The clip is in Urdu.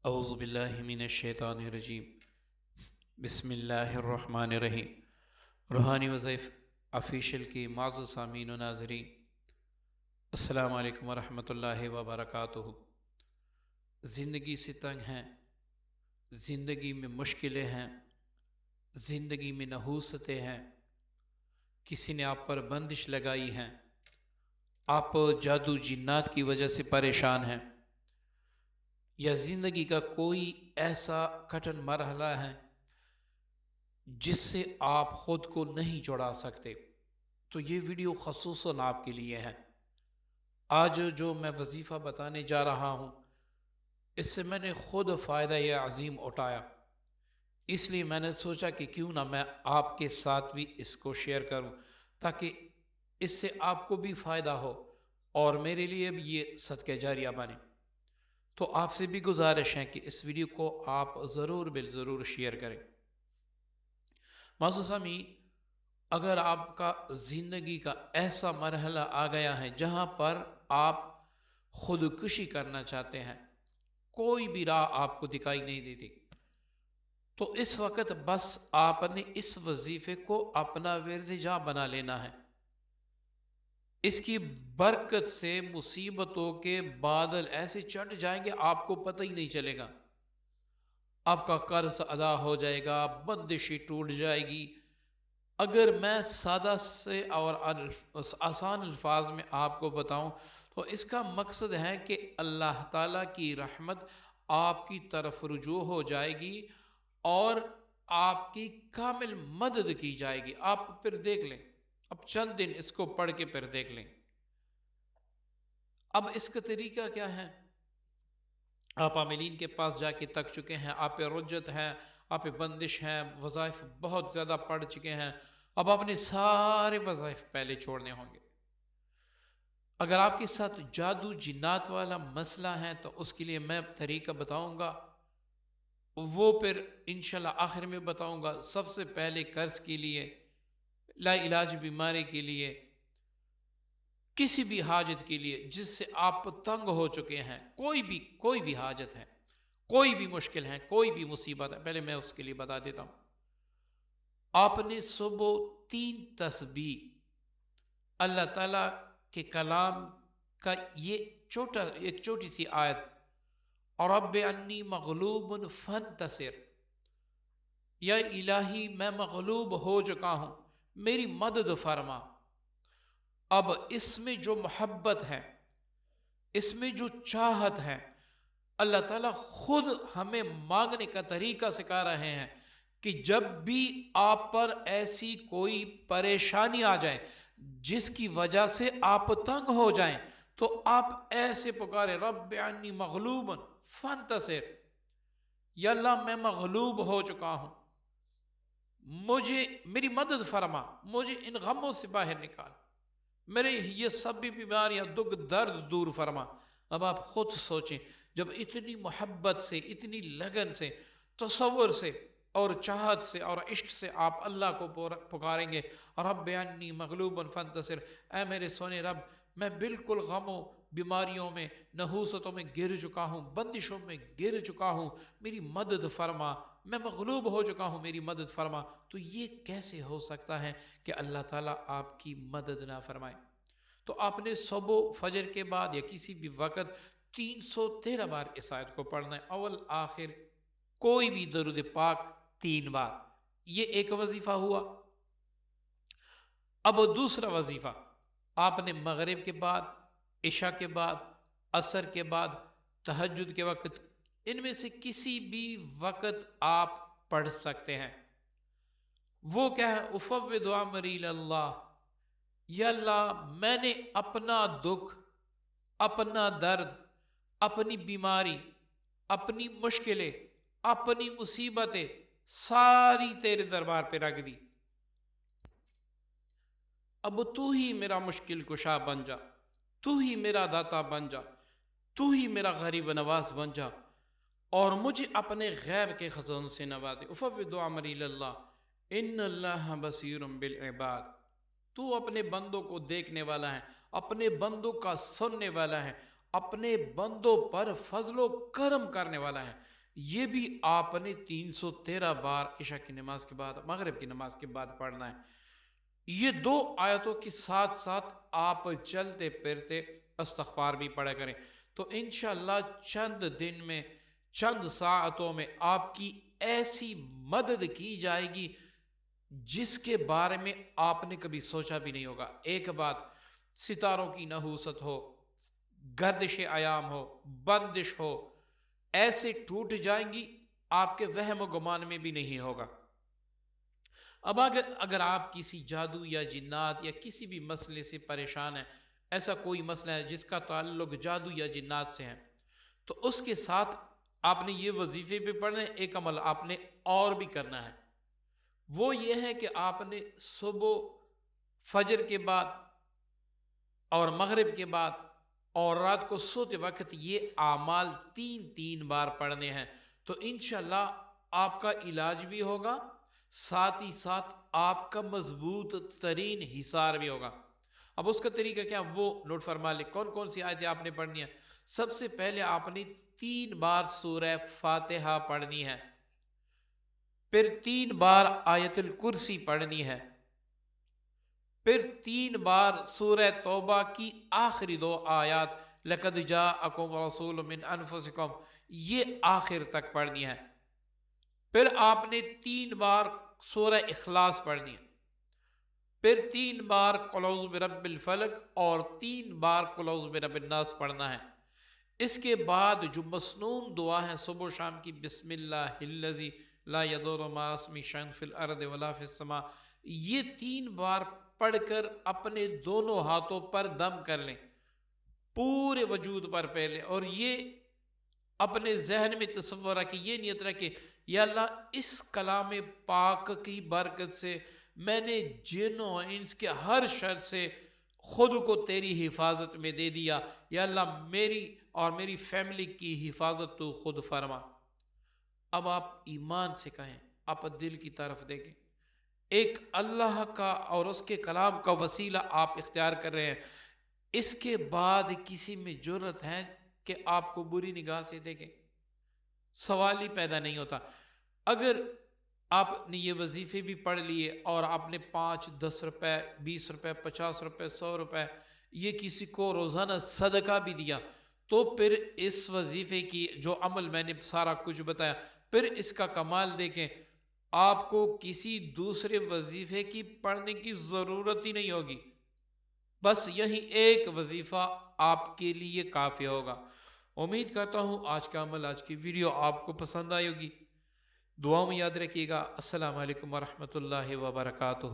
اعوذ باللہ من الشیطان الرجیم بسم اللہ الرحمن الرحیم۔ روحانی وظائف آفیشیل کی معزز سامعین و ناظرین، السلام علیکم ورحمۃ اللہ وبرکاتہ۔ زندگی سے تنگ ہیں، زندگی میں مشکلیں ہیں، زندگی میں نحوستیں ہیں، کسی نے آپ پر بندش لگائی ہیں، آپ جادو جنات کی وجہ سے پریشان ہیں، یا زندگی کا کوئی ایسا کٹھن مرحلہ ہے جس سے آپ خود کو نہیں چھڑا سکتے، تو یہ ویڈیو خصوصاً آپ کے لیے ہے۔ آج جو میں وظیفہ بتانے جا رہا ہوں، اس سے میں نے خود فائدہ یہ عظیم اٹھایا، اس لیے میں نے سوچا کہ کیوں نہ میں آپ کے ساتھ بھی اس کو شیئر کروں، تاکہ اس سے آپ کو بھی فائدہ ہو اور میرے لیے بھی یہ صدقہ جاریہ بنے۔ تو آپ سے بھی گزارش ہے کہ اس ویڈیو کو آپ ضرور بالضرور شیئر کریں۔ معزز سامعین، اگر آپ کا زندگی کا ایسا مرحلہ آ گیا ہے جہاں پر آپ خودکشی کرنا چاہتے ہیں، کوئی بھی راہ آپ کو دکھائی نہیں دیتی، تو اس وقت بس آپ نے اس وظیفے کو اپنا ورد جاں بنا لینا ہے۔ اس کی برکت سے مصیبتوں کے بادل ایسے چٹ جائیں گے آپ کو پتہ ہی نہیں چلے گا۔ آپ کا قرض ادا ہو جائے گا، بندشی ٹوٹ جائے گی۔ اگر میں سادہ سے اور آسان الفاظ میں آپ کو بتاؤں تو اس کا مقصد ہے کہ اللہ تعالیٰ کی رحمت آپ کی طرف رجوع ہو جائے گی اور آپ کی کامل مدد کی جائے گی۔ آپ پھر دیکھ لیں، اب چند دن اس کو پڑھ کے پھر دیکھ لیں۔ اب اس کا طریقہ کیا ہے؟ آپ عاملین کے پاس جا کے تک چکے ہیں، آپ پہ رجت ہیں، آپ پہ بندش ہیں، وظائف بہت زیادہ پڑھ چکے ہیں، اب آپ نے سارے وظائف پہلے چھوڑنے ہوں گے۔ اگر آپ کے ساتھ جادو جنات والا مسئلہ ہے تو اس کے لیے میں طریقہ بتاؤں گا، وہ پھر انشاءاللہ آخر میں بتاؤں گا۔ سب سے پہلے قرض کے لیے، لا علاج بیماری کے لیے، کسی بھی حاجت کے لیے جس سے آپ تنگ ہو چکے ہیں، کوئی بھی حاجت ہے، کوئی بھی مشکل ہے، کوئی بھی مصیبت ہے، پہلے میں اس کے لیے بتا دیتا ہوں۔ آپ نے صبح 3 تسبیح اللہ تعالیٰ کے کلام کا یہ ایک چھوٹی سی آیت، اور رب انی مغلوب فانتصر، یا الہی میں مغلوب ہو چکا ہوں، میری مدد فرما۔ اب اس میں جو محبت ہے، اس میں جو چاہت ہے، اللہ تعالیٰ خود ہمیں مانگنے کا طریقہ سکھا رہے ہیں کہ جب بھی آپ پر ایسی کوئی پریشانی آ جائے جس کی وجہ سے آپ تنگ ہو جائیں تو آپ ایسے پکارے، رب انی مغلوب فانتصر، یا اللہ میں مغلوب ہو چکا ہوں، میری مدد فرما، مجھے ان غموں سے باہر نکال، میرے یہ سب بھی بیماریاں دکھ درد دور فرما۔ اب آپ خود سوچیں، جب اتنی محبت سے، اتنی لگن سے، تصور سے اور چاہت سے اور عشق سے آپ اللہ کو پکاریں گے، رب انی مغلوب فانتصر، اے میرے سونے رب، میں بالکل غموں، بیماریوں میں، نحوستوں میں گر چکا ہوں، بندشوں میں گر چکا ہوں، میری مدد فرما، میں مغلوب ہو چکا ہوں، میری مدد فرما۔ تو یہ کیسے ہو سکتا ہے کہ اللہ تعالیٰ آپ کی مدد نہ فرمائے؟ تو آپ نے صبح فجر کے بعد یا کسی بھی وقت 313 بار اس آیت کو پڑھنا ہے، اول آخر کوئی بھی درود پاک 3 بار۔ یہ ایک وظیفہ ہوا۔ اب دوسرا وظیفہ آپ نے مغرب کے بعد، عشاء کے بعد، عصر کے بعد، تہجد کے وقت، ان میں سے کسی بھی وقت آپ پڑھ سکتے ہیں۔ وہ کیا ہے؟ افوض امری اللہ، یا اللہ میں نے اپنا دکھ، اپنا درد، اپنی بیماری، اپنی مشکلیں، اپنی مصیبتیں ساری تیرے دربار پہ رکھ دی، اب تو ہی میرا مشکل کشا بن جا، تو ہی میرا داتا بن جا، تو ہی میرا غریب نواز بن جا اور مجھے اپنے غیب کے خزانوں سے نوازے۔ افوض امری اللہ ان اللہ بصیر بالعباد، تو اپنے بندوں کو دیکھنے والا ہے، اپنے بندوں کا سننے والا ہے، اپنے بندوں پر فضل و کرم کرنے والا ہے۔ یہ بھی آپ نے 313 بار عشاء کی نماز کے بعد، مغرب کی نماز کے بعد پڑھنا ہے۔ یہ دو آیتوں کے ساتھ ساتھ آپ چلتے پھرتے استغفار بھی پڑھا کریں، تو انشاءاللہ چند دن میں، چند ساعتوں میں آپ کی ایسی مدد کی جائے گی جس کے بارے میں آپ نے کبھی سوچا بھی نہیں ہوگا۔ ایک بات، ستاروں کی نحوست ہو، گردش ایام ہو، بندش ہو، ایسے ٹوٹ جائیں گی آپ کے وہم و گمان میں بھی نہیں ہوگا۔ اب اگر آپ کسی جادو یا جنات یا کسی بھی مسئلے سے پریشان ہیں، ایسا کوئی مسئلہ ہے جس کا تعلق جادو یا جنات سے ہے، تو اس کے ساتھ آپ نے یہ وظیفے بھی پڑھنے، ایک عمل آپ نے اور بھی کرنا ہے، وہ یہ ہے کہ آپ نے صبح فجر کے بعد اور مغرب کے بعد اور رات کو سوتے وقت یہ اعمال 3 بار پڑھنے ہیں، تو انشاءاللہ آپ کا علاج بھی ہوگا، ساتھ ہی ساتھ آپ کا مضبوط ترین حصار بھی ہوگا۔ اب اس کا طریقہ کیا، وہ نوٹ فرما لیں۔ کون کون سی آیتیں آپ نے پڑھنی ہیں؟ سب سے پہلے آپ نے 3 بار سورہ فاتحہ پڑھنی ہے، پھر 3 بار آیت الکرسی پڑھنی ہے، پھر 3 بار سورہ توبہ کی آخری 2 آیات لَقَدْ جَاءَكُمْ رَسُولٌ مِّنْ أَنفُسِكُمْ، یہ آخر تک پڑھنی ہے، پھر آپ نے 3 بار سورہ اخلاص پڑھنی ہے، پھر 3 بار قُلْ اعوذ برب الفلق اور 3 بار قُلْ اعوذ برب الناس پڑھنا ہے۔ اس کے بعد جو مسنون دعا ہے صبح و شام کی، بسم اللہ الذی لا یضر مع اسمہ شیء فی الارض ولا فی السماء، یہ 3 بار پڑھ کر اپنے دونوں ہاتھوں پر دم کر لیں، پورے وجود پر پہلے، اور یہ اپنے ذہن میں تصور رکھیں، یہ نیت رکھیں، یا اللہ اس کلام پاک کی برکت سے میں نے جن و انس کے ہر شر سے خود کو تیری حفاظت میں دے دیا، یا اللہ میری اور میری فیملی کی حفاظت تو خود فرما۔ اب آپ ایمان سے کہیں، آپ دل کی طرف دیکھیں، ایک اللہ کا اور اس کے کلام کا وسیلہ آپ اختیار کر رہے ہیں، اس کے بعد کسی میں جرت ہے کہ آپ کو بری نگاہ سے دیکھیں؟ سوال ہی پیدا نہیں ہوتا۔ اگر آپ نے یہ وظیفے بھی پڑھ لیے اور آپ نے 5، 10 روپے، 20 روپے، 50 روپے، 100 روپے یہ کسی کو روزانہ صدقہ بھی دیا، تو پھر اس وظیفے کی جو عمل میں نے سارا کچھ بتایا، پھر اس کا کمال دیکھیں، آپ کو کسی دوسرے وظیفے کی پڑھنے کی ضرورت ہی نہیں ہوگی، بس یہی ایک وظیفہ آپ کے لیے کافی ہوگا۔ امید کرتا ہوں آج کا عمل، آج کی ویڈیو آپ کو پسند آئی ہوگی۔ دعاؤں میں یاد رکھیے گا۔ السلام علیکم ورحمۃ اللہ وبرکاتہ۔